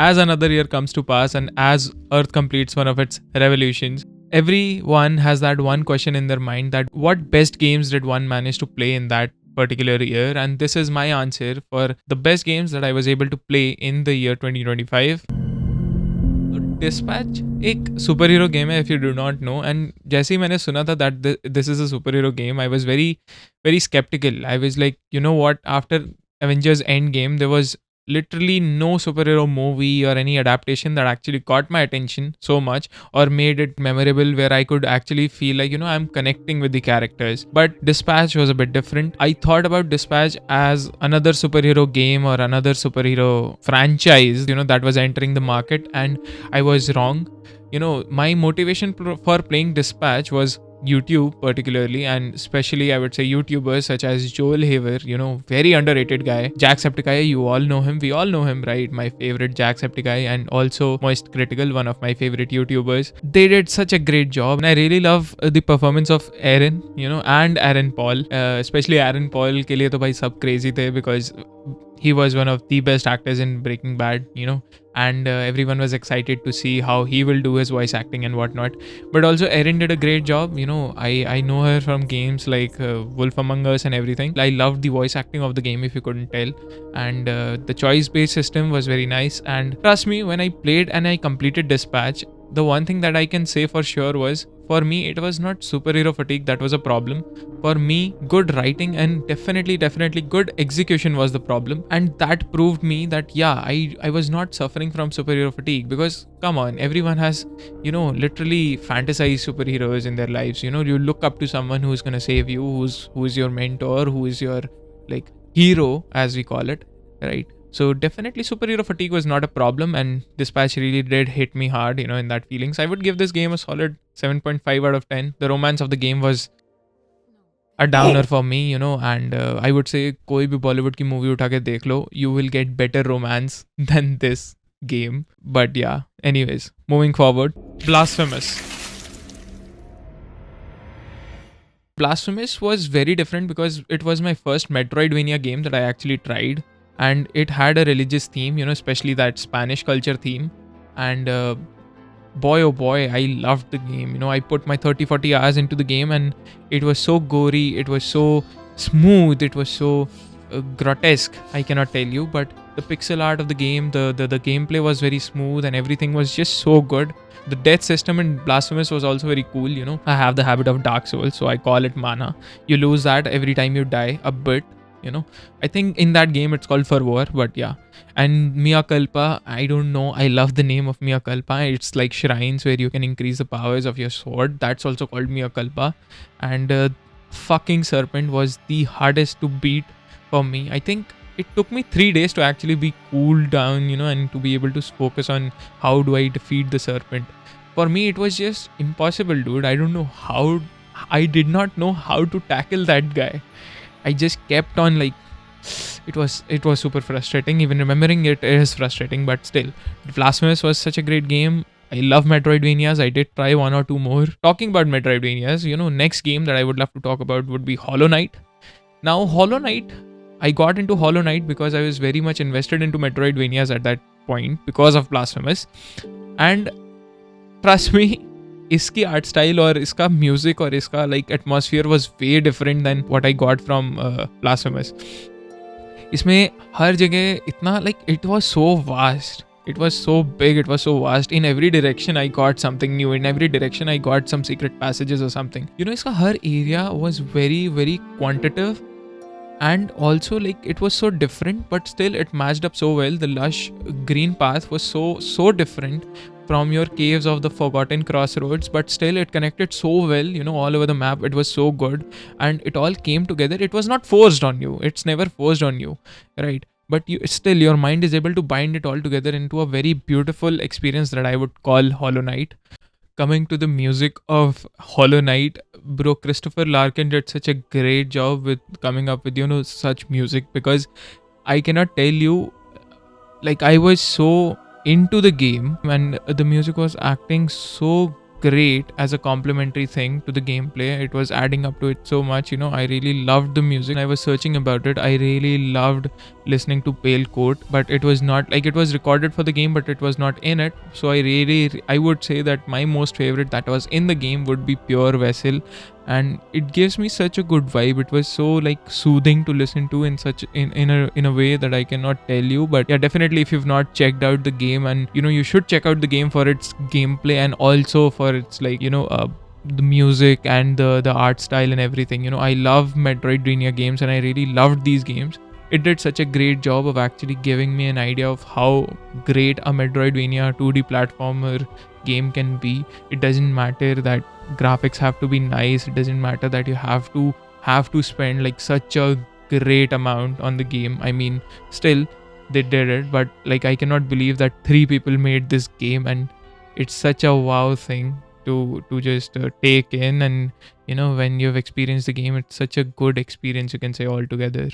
as another year comes to pass and as Earth completes one of its revolutions, everyone has that one question in their mind, that what best games did one manage to play in that particular year? And this is my answer for the best games that I was able to play in the year 2025. Dispatch एक super hero game है, if you do not know, and जैसे ही मैंने सुना था that this is a super hero game, I was very very skeptical. I was like, you know what, after Avengers Endgame, there was literally no superhero movie or any adaptation that actually caught my attention so much or made it memorable, where I could actually feel like, you know, I'm connecting with the characters. But Dispatch was a bit different. I thought about Dispatch as another superhero game or another superhero franchise, you know, that was entering the market, and I was wrong. You know, my motivation for playing Dispatch was YouTube particularly, and especially I would say YouTubers such as Joel Haver, you know, very underrated guy. Jacksepticeye, you all know him, we all know him, right? My favorite Jacksepticeye, and also Moist Critical, one of my favorite YouTubers. They did such a great job, and I really love the performance of Aaron, you know, and Aaron Paul. Especially Aaron Paul के लिए तो भाई सब crazy थे, because he was one of the best actors in Breaking Bad, you know, and everyone was excited to see how he will do his voice acting and whatnot. But also Erin did a great job. You know, I know her from games like Wolf Among Us and everything. I loved the voice acting of the game, if you couldn't tell, and the choice based system was very nice. And trust me, when I played and I completed Dispatch, the one thing that I can say for sure was, for me, it was not superhero fatigue that was a problem. For me, good writing and definitely good execution was the problem. And that proved me that, yeah, I was not suffering from superhero fatigue. Because, come on, everyone has, you know, literally fantasized superheroes in their lives. You know, you look up to someone who's gonna save you, who is your mentor, who is your, like, hero, as we call it, right? So definitely superhero fatigue was not a problem, and Dispatch really did hit me hard, you know, in that feelings. I would give this game a solid 7.5 out of 10. The romance of the game was a downer for me, you know, and I would say कोई भी Bollywood की movie उठा के देख लो, you will get better romance than this game. But yeah, anyways, moving forward, Blasphemous. Blasphemous was very different because it was my first Metroidvania game that I actually tried. And it had a religious theme, you know, especially that Spanish culture theme. And boy, oh boy, I loved the game. You know, I put my 30-40 hours into the game, and it was so gory, it was so smooth, it was so grotesque, I cannot tell you. But the pixel art of the game, the gameplay was very smooth, and everything was just so good. The death system in Blasphemous was also very cool, you know. I have the habit of Dark Souls, so I call it mana. You lose that every time you die a bit. You know, I think in that game it's called Fervor, but yeah. And Mea Culpa, I don't know, I love the name of Mea Culpa. It's like shrines where you can increase the powers of your sword. That's also called Mea Culpa. And fucking Serpent was the hardest to beat for me. I think it took me 3 days to actually be cooled down, you know, and to be able to focus on how do I defeat the Serpent. For me, it was just impossible, dude. I don't know how. I did not know how to tackle that guy. I just kept on, like, it was super frustrating. Even remembering it is frustrating, but still, Blasphemous was such a great game. I love Metroidvanias. I did try 1 or 2 more. Talking about Metroidvanias, you know, next game that I would love to talk about would be Hollow Knight. Now, Hollow Knight, I got into Hollow Knight because I was very much invested into Metroidvanias at that point because of Blasphemous. And trust me, इसकी art style और इसका music और इसका like atmosphere was way different than what I got from Blasphemous. इसमें हर जगह इतना like it was so vast, it was so big, it was so vast. In every direction I got something new, in every direction I got some secret passages or something, you know. इसका हर area was very very quantitative, and also like it was so different, but still it matched up so well. The lush green path was so different from your caves of the Forgotten Crossroads, but still it connected so well, you know, all over the map. It was so good, and it all came together. It was not forced on you, it's never forced on you, right? But still your mind is able to bind it all together into a very beautiful experience that I would call Hollow Knight. Coming to the music of Hollow Knight, bro, Christopher Larkin did such a great job with coming up with, you know, such music, because I cannot tell you, like, I was so into the game, and the music was acting so great as a complementary thing to the gameplay. It was adding up to it so much, you know. I really loved the music. I was searching about it. I really loved listening to Pale Coat, but it was not like, it was recorded for the game, but it was not in it. So I would say that my most favorite that was in the game would be Pure Vessel, and it gives me such a good vibe. It was so like soothing to listen to in such in a way that I cannot tell you. But yeah, definitely if you've not checked out the game, and you should check out the game for its gameplay and also for its like the music and the art style and everything. I love Metroidvania games, and I really loved these games. It did such a great job of actually giving me an idea of how great a Metroidvania 2D platformer game can be. It doesn't matter that graphics have to be nice. It doesn't matter that you have to spend like such a great amount on the game. I mean, still they did it, but like I cannot believe that three people made this game, and it's such a wow thing to just take in. And when you've experienced the game, it's such a good experience, you can say, altogether.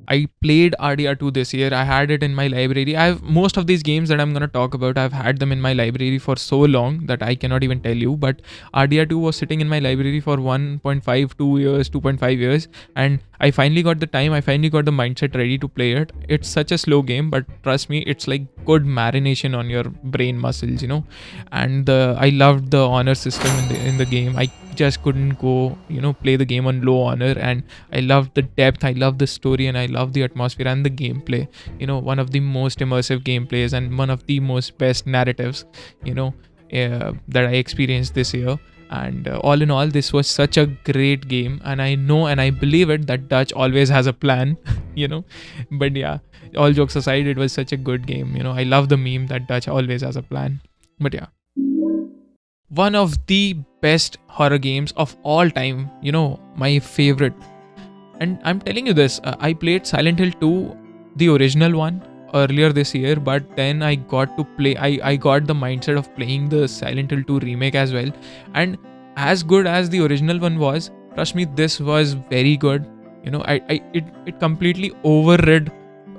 I played RDR2 this year. I had it in my library. I've most of these games that I'm gonna talk about, I've had them in my library for so long that I cannot even tell you. But RDR2 was sitting in my library for 1.5, 2 years, 2.5 years, and I finally got the time. I finally got the mindset ready to play it. It's such a slow game, but trust me, it's like good marination on your brain muscles. And I loved the honor system in the game. I just couldn't go play the game on low honor, and I loved the depth, I loved the story, and I love the atmosphere and the gameplay. One of the most immersive gameplays and one of the most best narratives that I experienced this year. And all in all, this was such a great game, and I know and I believe it that Dutch always has a plan. But yeah, all jokes aside, it was such a good game. I love the meme that Dutch always has a plan. But yeah, one of the best horror games of all time, my favorite. And I'm telling you this, I played Silent Hill 2, the original one, earlier this year, but then I got to play, I got the mindset of playing the Silent Hill 2 remake as well. And as good as the original one was, trust me, this was very good. It completely overrid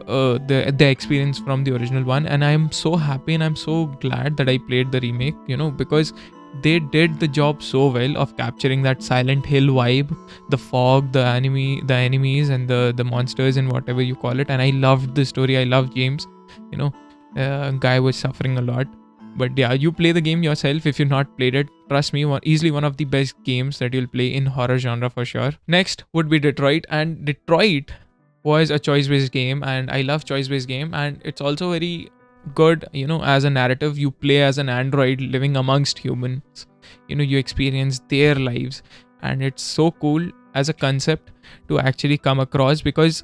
the experience from the original one, and I'm so happy and I'm so glad that I played the remake, because they did the job so well of capturing that Silent Hill vibe, the fog, the enemies, and the monsters and whatever you call it. And I loved the story. I loved James. Guy was suffering a lot. But yeah, you play the game yourself if you've not played it. Trust me, easily one of the best games that you'll play in horror genre for sure. Next would be Detroit, and Detroit was a choice-based game, and I love choice-based game, and it's also very good. As a narrative, you play as an android living amongst humans. You experience their lives, and it's so cool as a concept to actually come across, because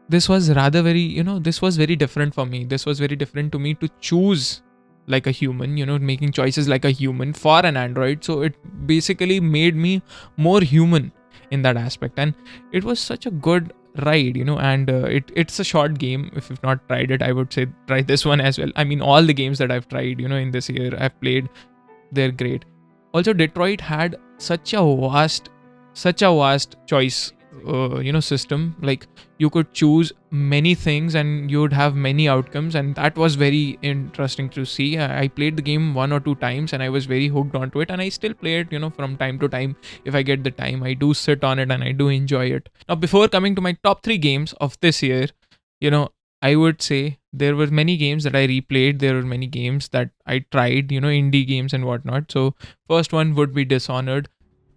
this was rather very this was very different for me. This was very different to me to choose like a human, making choices like a human for an android. So it basically made me more human in that aspect, and it was such a good ride. And it's a short game. If you've not tried it, I would say try this one as well. I mean, all the games that I've tried in this year I've played, they're great. Also, Detroit had such a vast choice system. Like, you could choose many things and you would have many outcomes, and that was very interesting to see. I played the game 1 or 2 times and I was very hooked onto it, and I still play it from time to time. If I get the time, I do sit on it and I do enjoy it. Now, before coming to my top 3 games of this year, I would say there were many games that I replayed. There were many games that I tried, indie games and whatnot. So first one would be Dishonored.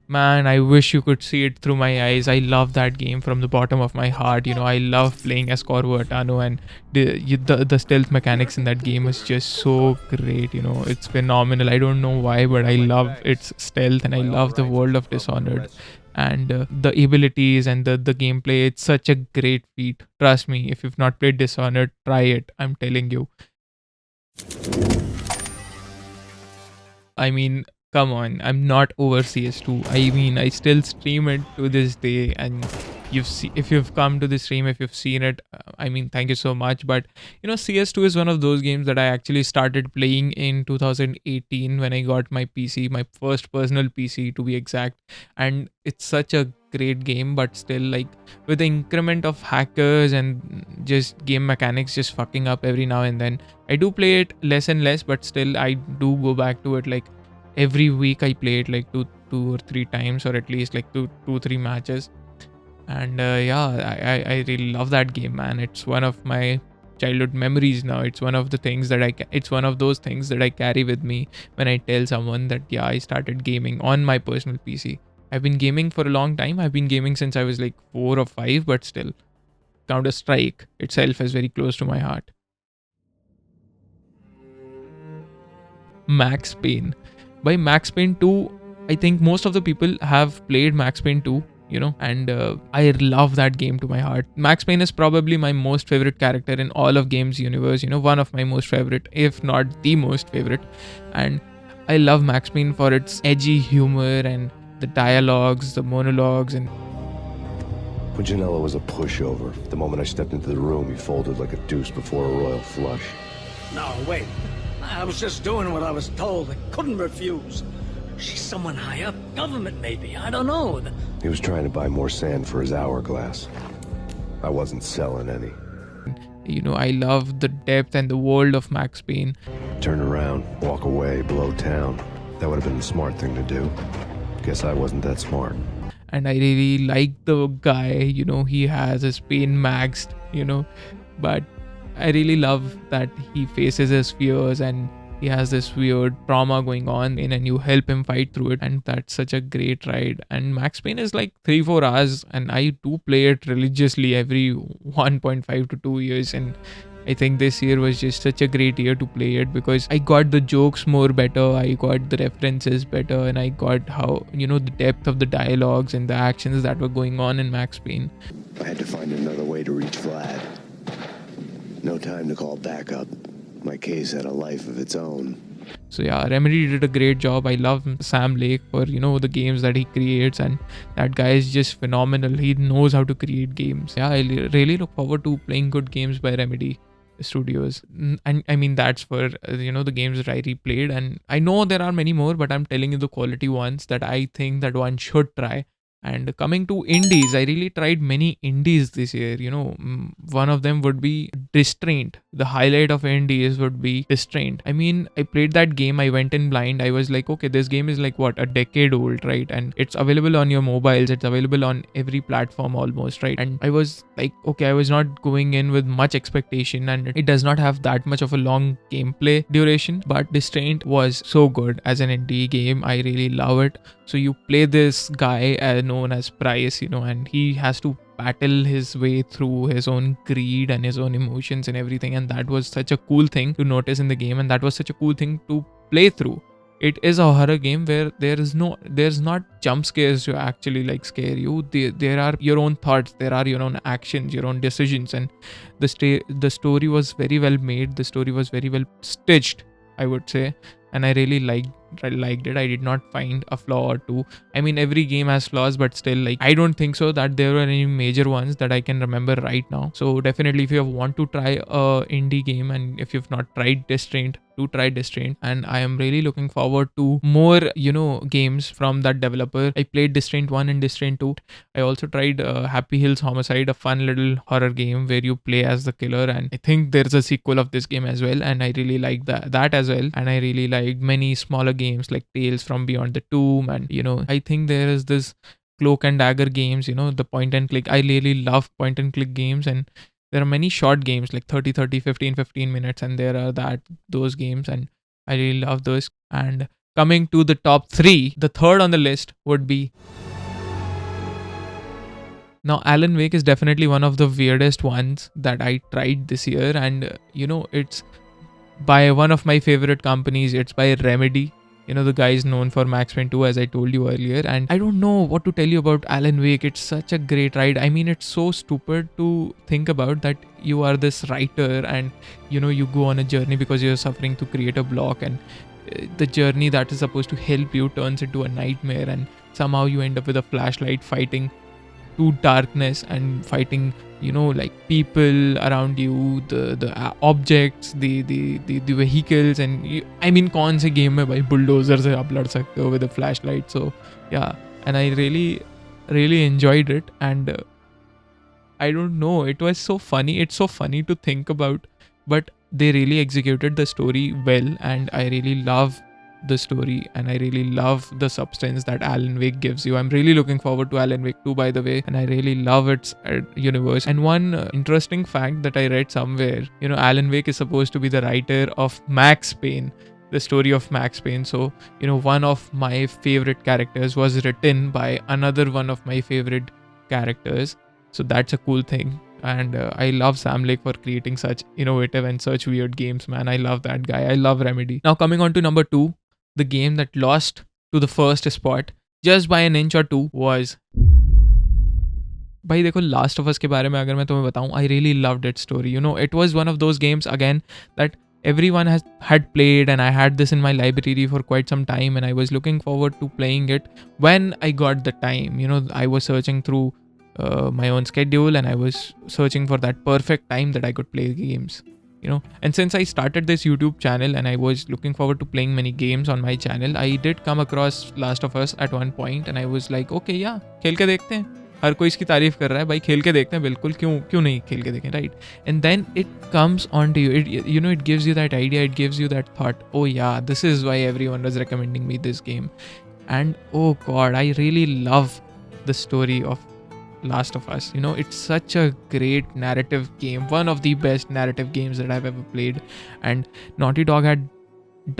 Man, I wish you could see it through my eyes. I love that game from the bottom of my heart. I love playing as Corvo Attano, and the stealth mechanics in that game is just so great. It's phenomenal. I don't know why, but I love its stealth, and I love the world of Dishonored, and the abilities and the gameplay. It's such a great feat. Trust me, if you've not played Dishonored, try it. I'm telling you. I mean, come on, I'm not over CS2. I mean, I still stream it to this day, and if you've come to the stream, if you've seen it, I mean, thank you so much. But CS2 is one of those games that I actually started playing in 2018 when I got my PC, my first personal PC to be exact, and it's such a great game, but still, like, with the increment of hackers and just game mechanics just fucking up every now and then, I do play it less and less, but still I do go back to it. Like, every week I play it like two or three times, or at least like two 3 matches. And yeah, I really love that game, man. It's one of my childhood memories now. It's one of the things that it's one of those things that I carry with me when I tell someone that yeah, I started gaming on my personal PC. I've been gaming for a long time. I've been gaming since I was like 4 or 5, but still, Counter Strike itself is very close to my heart. Max Payne. By Max Payne 2, I think most of the people have played Max Payne 2, and I love that game to my heart. Max Payne is probably my most favorite character in all of games universe, one of my most favorite, if not the most favorite. And I love Max Payne for its edgy humor and the dialogues, the monologues, and Puginello was a pushover. The moment I stepped into the room, he folded like a deuce before a royal flush. No, wait. I was just doing what I was told. I couldn't refuse. She's someone high up. Government, maybe. I don't know. He was trying to buy more sand for his hourglass. I wasn't selling any. I love the depth and the world of Max Payne. Turn around, walk away, blow town. That would have been the smart thing to do. Guess I wasn't that smart. And I really like the guy, he has his pain maxed, but I really love that he faces his fears and he has this weird trauma going on and you help him fight through it, and that's such a great ride. And Max Payne is like 3-4 hours, and I do play it religiously every 1.5 to 2 years, and I think this year was just such a great year to play it because I got the jokes more better, I got the references better, and I got how, the depth of the dialogues and the actions that were going on in Max Payne. I had to find another way to reach Vlad. No time to call backup. My case had a life of its own. So yeah, Remedy did a great job. I love Sam Lake for, the games that he creates, and that guy is just phenomenal. He knows how to create games. Yeah, I really look forward to playing good games by Remedy Studios. And I mean, that's for, the games that I replayed. And I know there are many more, but I'm telling you the quality ones that I think that one should try. And coming to indies, I really tried many indies this year. One of them would be Distraint. The highlight of indies would be Distraint. I mean, I played that game. I went in blind. I was like, okay, this game is like what, a decade old, right? And it's available on your mobiles. It's available on every platform almost, right? And I was like, okay, I was not going in with much expectation, and it does not have that much of a long gameplay duration. But Distraint was so good as an indie game. I really love it. So you play this guy known as Price, and he has to battle his way through his own greed and his own emotions and everything. And that was such a cool thing to notice in the game. And that was such a cool thing to play through. It is a horror game where there's not jump scares to actually like scare you. There are your own thoughts, there are your own actions, your own decisions. And the story was very well made. The story was very well stitched, I would say. And I really liked it. I did not find a flaw or two. I mean, every game has flaws, but still, like, I don't think so that there were any major ones that I can remember right now. So definitely, if you want to try a indie game, and if you've not tried Distraint, do try Distraint. And I am really looking forward to more, games from that developer. I played Distraint 1 and Distraint 2. I also tried Happy Hills Homicide, a fun little horror game where you play as the killer. And I think there's a sequel of this game as well. And I really like that as well. And I really like many smaller games like Tales from Beyond the Tomb. And, I think there is this Cloak and Dagger games, the point and click. I really love point and click games. And there are many short games like 30, 15 minutes. And there are those games. And I really love those. And coming to the top 3, the third on the list would be... Now, Alan Wake is definitely one of the weirdest ones that I tried this year. And, it's by one of my favorite companies. It's by Remedy. The guy is known for Max Payne 2, as I told you earlier. And I don't know what to tell you about Alan Wake. It's such a great ride. I mean, it's so stupid to think about that you are this writer and, you go on a journey because you're suffering to create a block. And the journey that is supposed to help you turns into a nightmare. And somehow you end up with a flashlight fighting to darkness and fighting, like people around you, the objects, the vehicles. And I mean, kaun se game mein bhai bulldozer se aap lad sakte ho with a flashlight. So yeah, and I really really enjoyed it, and I don't know, it was so funny. It's so funny to think about, but they really executed the story well, and I really love the story, and I really love the substance that Alan Wake gives you. I'm really looking forward to Alan Wake 2, by the way, and I really love its universe. And one interesting fact that I read somewhere, Alan Wake is supposed to be the writer of Max Payne, the story of Max Payne. So, one of my favorite characters was written by another one of my favorite characters. So that's a cool thing. And I love Sam Lake for creating such innovative and such weird games, man. I love that guy. I love Remedy. Now coming on to number 2, the game that lost to the first spot just by an inch or two was, भाई देखो, last of us के बारे में अगर मैं तुम्हें बताऊं, I really loved its story. It was one of those games again that everyone had played, and I had this in my library for quite some time, and I was looking forward to playing it when I got the time. I was searching through my own schedule, and I was searching for that perfect time that I could play games. And since I started this YouTube channel and I was looking forward to playing many games on my channel, I did come across Last of Us at one point, and I was like, okay, yeah, खेल के देखते हैं. हर कोई इसकी तारीफ कर रहा है भाई, खेल के देखते हैं, बिल्कुल, क्यों नहीं खेल के देखें, right? And then it comes on to you, it gives you that idea, it gives you that thought, oh yeah, this is why everyone was recommending me this game. And oh god, I really love the story of Last of Us. It's such a great narrative game, one of the best narrative games that I've ever played, and Naughty Dog had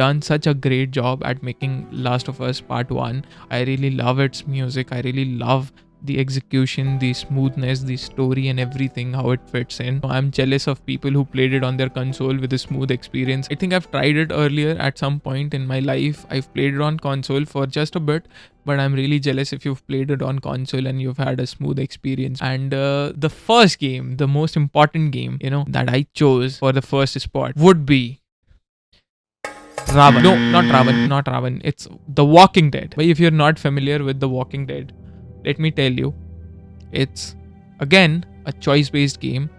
done such a great job at making Last of Us Part 1. I really love its music. I really love the execution, the smoothness, the story, and everything, how it fits in. I'm jealous of people who played it on their console with a smooth experience. I think I've tried it earlier at some point in my life. I've played it on console for just a bit, but I'm really jealous if you've played it on console and you've had a smooth experience. And the first game, the most important game, that I chose for the first spot would be Ravan. No, not Ravan. It's The Walking Dead. But if you're not familiar with The Walking Dead, let me tell you, it's again a choice-based game,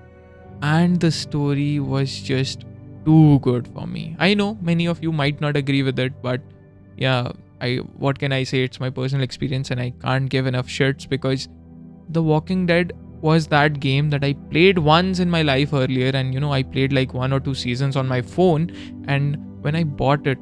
and the story was just too good for me. I know many of you might not agree with it, but yeah, what can I say? It's my personal experience, and I can't give enough shits, because The Walking Dead was that game that I played once in my life earlier, and I played like 1 or 2 seasons on my phone, and when I bought it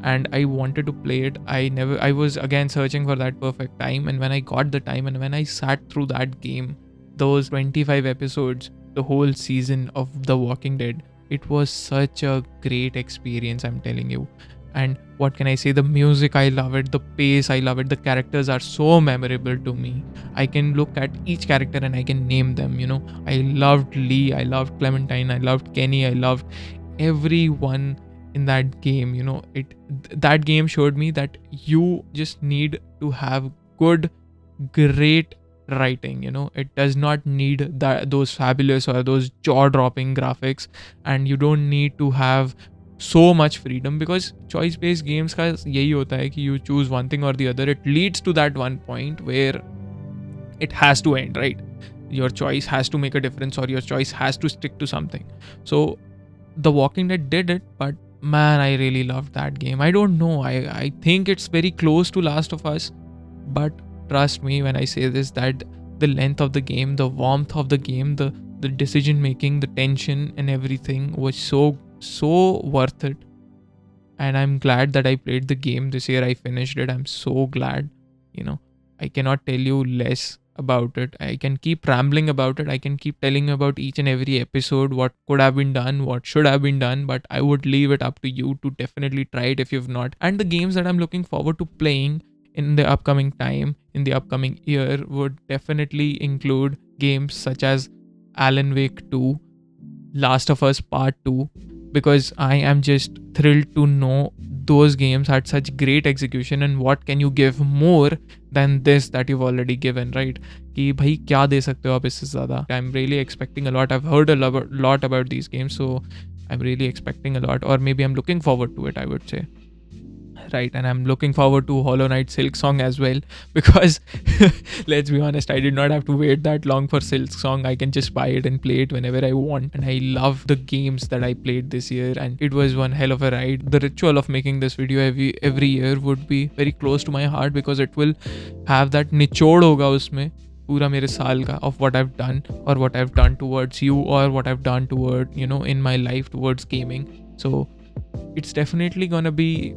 and I wanted to play it, I was again searching for that perfect time, and when I got the time and when I sat through that game, those 25 episodes, the whole season of The Walking Dead, it was such a great experience, I'm telling you. And what can I say? The music, I love it. The pace, I love it. The characters are so memorable to me. I can look at each character and I can name them. I loved Lee, I loved Clementine, I loved Kenny, I loved everyone in that game. That game showed me that you just need to have great writing. It does not need those fabulous or those jaw-dropping graphics, and you don't need to have so much freedom, because choice based games का यही होता है कि you choose one thing or the other. It leads to that one point where it has to end, right? Your choice has to make a difference, or your choice has to stick to something. So The Walking Dead did it, but man, I really loved that game. I don't know, I think it's very close to Last of Us, but trust me when I say this, that the length of the game, the warmth of the game, the decision making, the tension and everything was so worth it. And I'm glad that I played the game this year. I finished it. I'm so glad. I cannot tell you less about it. I can keep rambling about it. I can keep telling you about each and every episode, what could have been done, what should have been done, but I would leave it up to you to definitely try it if you've not. And the games that I'm looking forward to playing in the upcoming time, in the upcoming year, would definitely include games such as Alan Wake 2, Last of Us Part 2, because I am just thrilled to know those games had such great execution, and what can you give more than this that you've already given, right? कि भाई क्या दे सकते हो आप इससे ज़्यादा? I'm really expecting a lot. I've heard a lot about these games, so I'm really expecting a lot, or maybe I'm looking forward to it, I would say. right? And I'm looking forward to Hollow Knight Silk Song as well, because let's be honest, I did not have to wait that long for Silk Song. I can just buy it and play it whenever I want. And I love the games that I played this year, and it was one hell of a ride. The ritual of making this video every year would be very close to my heart, because it will have that निचोड़ होगा उसमें पूरा मेरे साल का of what I've done, or what I've done towards you, or what I've done toward, you know, in my life towards gaming. So it's definitely gonna be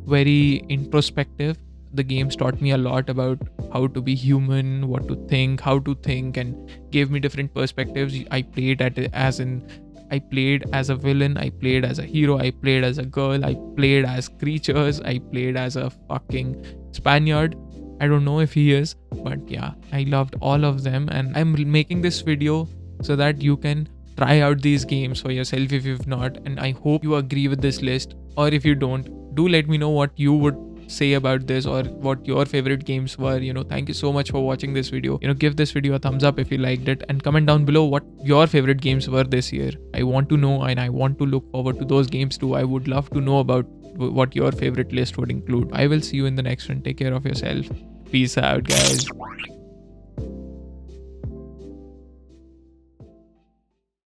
very introspective. The games taught me a lot about how to be human, what to think, how to think, and gave me different perspectives. I played I played as a villain, I played as a hero, I played as a girl, I played as creatures, I played as a fucking Spaniard. I don't know if he is, but yeah, I loved all of them, and I'm making this video so that you can try out these games for yourself if you've not. And I hope you agree with this list, or if you don't, do let me know what you would say about this, or what your favorite games were. You know, thank you so much for watching this video. You know, give this video a thumbs up if you liked it, and comment down below what your favorite games were this year. I want to know, and I want to look forward to those games too. I would love to know about what your favorite list would include. I will see you in the next one. Take care of yourself. Peace out, guys.